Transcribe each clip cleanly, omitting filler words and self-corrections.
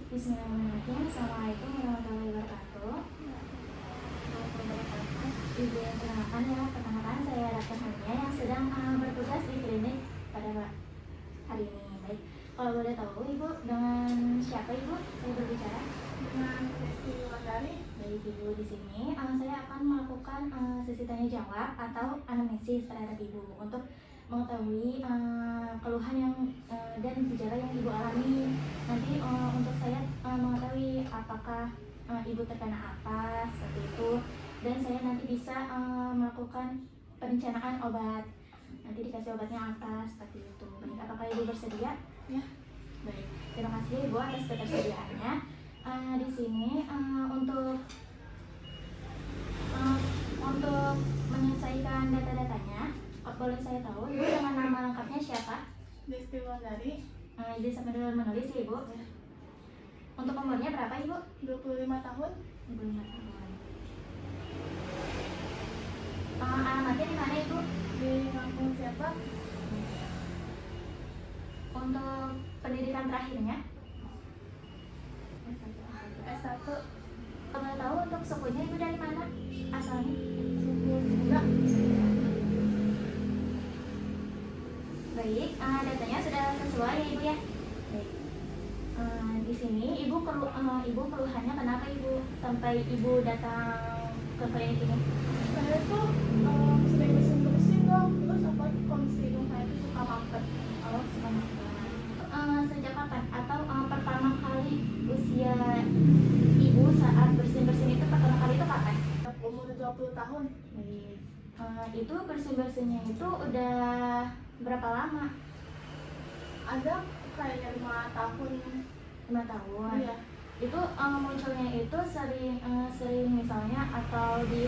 Bismillahirrahmanirrahim. Assalamualaikum warahmatullahi wabarakatuh. Izin perkenalkan ya, perkenalkan saya Dr. Hania yang sedang bertugas di klinik pada hari ini. Baik, kalau boleh tahu Ibu dengan siapa Ibu saya berbicara? Dengan Desti Wulandari. Baik Ibu, di sini saya akan melakukan sesi tanya jawab atau anamnesis terhadap Ibu untuk mengetahui keluhan yang dan gejala yang Ibu alami. Nanti untuk saya mengetahui apakah Ibu terkena apa seperti itu, dan saya nanti bisa melakukan perencanaan obat. Nanti dikasih obatnya apa seperti itu. Baik, apakah Ibu bersedia? Ya. Baik, terima kasih Ibu atas ketersediaannya. Di sini untuk menyelesaikan data-datanya, boleh saya tahu Ibu dengan nama lengkapnya siapa? Desti Wulandari. Izin sambil menulis ya Ibu. Ya. Untuk umurnya berapa Ibu? 25 tahun. 25 tahun. Alamatnya di mana Ibu? Di kampung siapa? Untuk pendidikan terakhirnya? S1. Boleh tahu untuk sukunya Ibu dari mana asalnya? Suku Sunda. Baik, datanya sudah sesuai ya Ibu ya. Baik. Di sini Ibu keluhannya kenapa Ibu sampai Ibu datang ke klinik ini? Saya tuh sering bersin-bersin dong. Terus apalagi kondisi hidung saya tuh suka mampet. Oh, suka makan. Sejak kapan? Atau pertama kali usia Ibu saat bersin-bersin itu pertama kali itu kapan? Umur 20 tahun. Baik. Itu bersin-bersinnya itu udah berapa lama? Ada kayaknya 5 tahun. 5 tahun. Iya. Itu munculnya itu sering misalnya atau di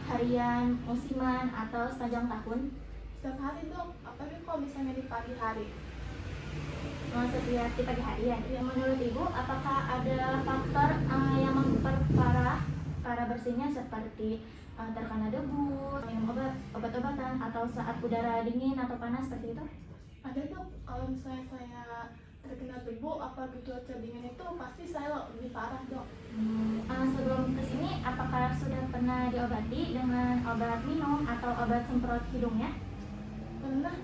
harian, musiman, atau sepanjang tahun? Setiap hari dong. Apalagi kalau misalnya di pagi hari. Setiap di pagi hari ya. Menurut Ibu, apakah ada faktor yang memperparah bersinnya seperti terkena debu, minum obat-obatan, atau saat udara dingin atau panas seperti itu? Ada dong. Kalau misalnya saya terkena debu apalagi cuaca dingin itu pasti saya lebih parah dong. Sebelum kesini, apakah sudah pernah diobati dengan obat minum atau obat semprot hidungnya? Pernah.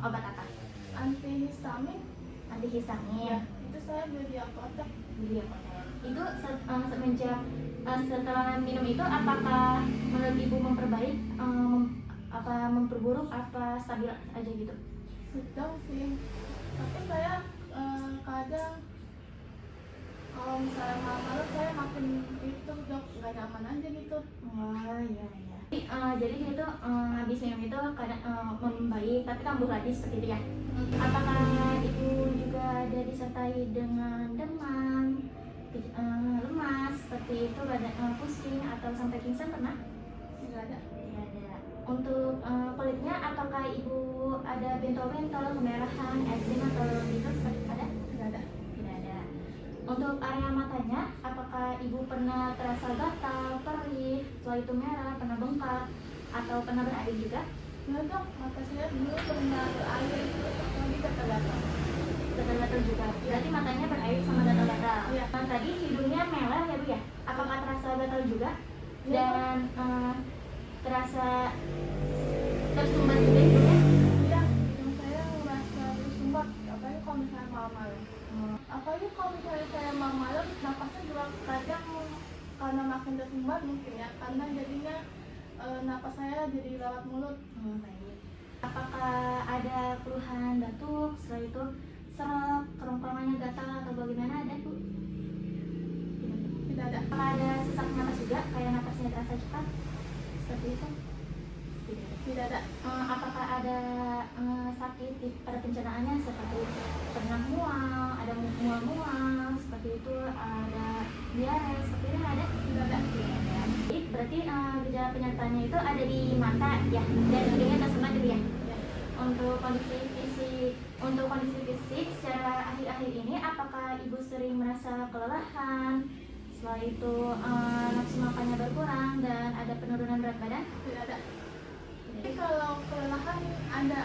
Obat apa? Antihistamin. Antihistamin. Ya, itu saya beli di apotek. Iya, itu semenjak setelah minum itu, apakah menurut Ibu memperburuk apa stabil aja gitu? Sedang sih. Tapi saya kadang kalau misalnya malam-malam saya makin itu dok, nggak nyaman aja gitu. Oh iya iya. Jadi itu habis minum itu kadang membaik tapi kambuh lagi seperti itu ya. Apakah Ibu juga ada disertai dengan demam, lemas seperti itu, badan pusing atau sampai pingsan pernah? Nggak ada. Tidak ada. Untuk kulitnya, apakah Ibu ada bentol-bentol, kemerahan, eksim atau gitu? Ada? Nggak ada. Tidak ada. Untuk area matanya, apakah Ibu pernah terasa gatal, perih, setelah itu merah, pernah bengkak, atau pernah berair juga? Nggak dok, mata saya dulu pernah berair lagi gatal-gatal. Gatal-gatal juga. Berarti matanya berair sama gatal-gatal. Iya. Tadi hidungnya meler ya Bu ya? Apakah terasa gatal juga? Iya. Dan terasa tersumbat juga hidungnya? Iya, hidung saya merasa tersumbat. Apalagi kalau misalnya malam-malam. Apalagi kalau misalnya saya malam-malam, napasnya juga kadang karena makin tersumbat mungkin ya, karena jadinya napas saya jadi lewat mulut. Baik. Apakah ada keluhan batuk, setelah itu serak, kerongkongannya gatal atau bagaimana, ada Bu? Tidak ada. Apakah ada sesak napas juga, kayak napasnya terasa cepat? Seperti itu? Tidak ada. Apakah ada sakit di pada pencernaannya seperti pernah mual, ada mual-mual, seperti itu, ada diare, seperti itu ada? Tidak ada. Tidak ada. Berarti gejala penyertaannya itu ada di mata ya, dan hidungnya tersumbat gitu ya? Ya. Untuk kondisi fisik secara akhir-akhir ini, apakah Ibu sering merasa kelelahan? Setelah itu nafsu makannya berkurang dan ada penurunan berat badan? Tidak ada. Tapi kalau kelelahan ada.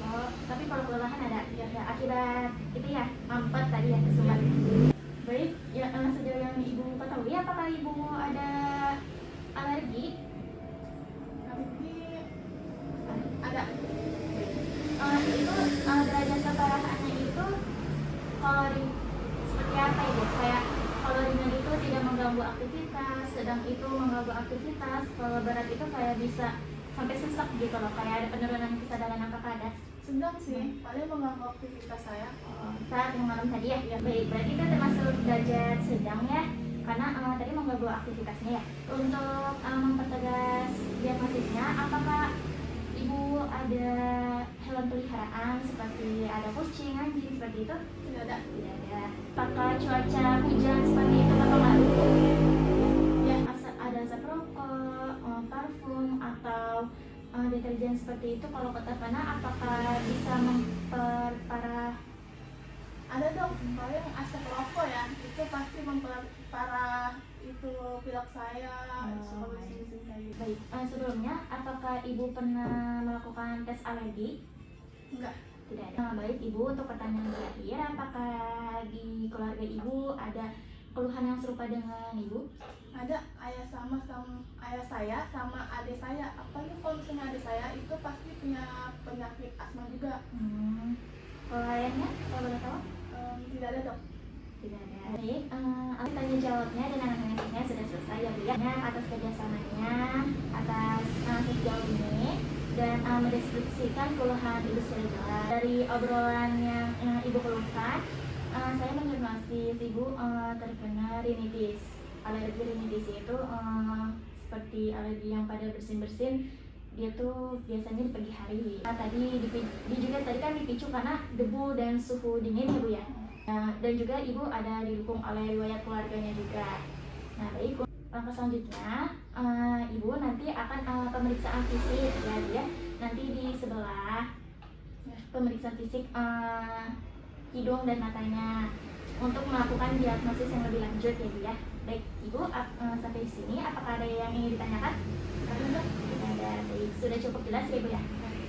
Oh, tapi kalau kelelahan ada ya, akibat itu ya, mampet tadi ya, tersumbat. apakah ibu ada alergi? Tapi ada. Itu derajat keparahannya itu kalau seperti apa ibu? Kayak kalau ringan itu tidak mengganggu aktivitas, sedang itu mengganggu aktivitas, kalau berat itu kayak bisa sampai sesak gitu loh, kayak ada penurunan kesadaran, apakah ada? Sedang sih, paling mengganggu aktivitas saya. Saat yang malam tadi ya? Baik, berarti itu termasuk derajat sedang ya, karena tadi mengganggu aktivitasnya ya. Untuk mempertegas diagnosisnya, apakah ibu ada hewan peliharaan seperti ada kucing, anjing seperti itu? Tidak ada. Tidak ada. Apakah cuaca hujan seperti itu berpengaruh? Ya, ada asap rokok, parfum atau deterjen seperti itu kalau terkena apakah bisa memperparah? Ada dong, paling asap rokok ya, itu pasti memperparah itu pilek saya, suka bersin-bersin kayak gitu. Baik, sebelumnya apakah ibu pernah melakukan tes alergi? Enggak, Tidak ada. Baik ibu, untuk pertanyaan terakhir, apakah di keluarga ibu ada keluhan yang serupa dengan ibu? ada ayah ayah saya sama adik saya. Apalagi kalau misalnya adik saya itu pasti punya penyakit asma juga. Kalau ayahnya, kalau boleh tahu? Tidak ada dok. Tidak ada. Baik, tanya jawabnya dan anamnesisnya sudah selesai ya Bu ya. Atas kerjasamanya, atas sejauh ini dan mendeskripsikan keluhan ibu secara jelas. Dari obrolan yang ibu keluhkan, saya mendiagnosis ibu terkena rinitis. Alergi rinitis itu seperti alergi yang pada bersin-bersin, dia tuh biasanya di pagi hari. Dia juga tadi kan dipicu karena debu dan suhu dingin ya Bu ya. Dan juga ibu ada didukung oleh riwayat keluarganya juga. Nah baik, langkah selanjutnya ibu nanti akan pemeriksaan fisik ya Bu ya. Nanti di sebelah pemeriksaan fisik hidung dan matanya untuk melakukan diagnosis yang lebih lanjut ya Bu ya. Baik ibu, sampai di sini apakah ada yang ingin ditanyakan? Tidak Tidak ada. Baik, sudah cukup jelas ya Bu ya.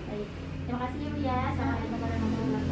Baik, terima kasih ibu ya. Assalamualaikum warahmatullahi wabarakatuh.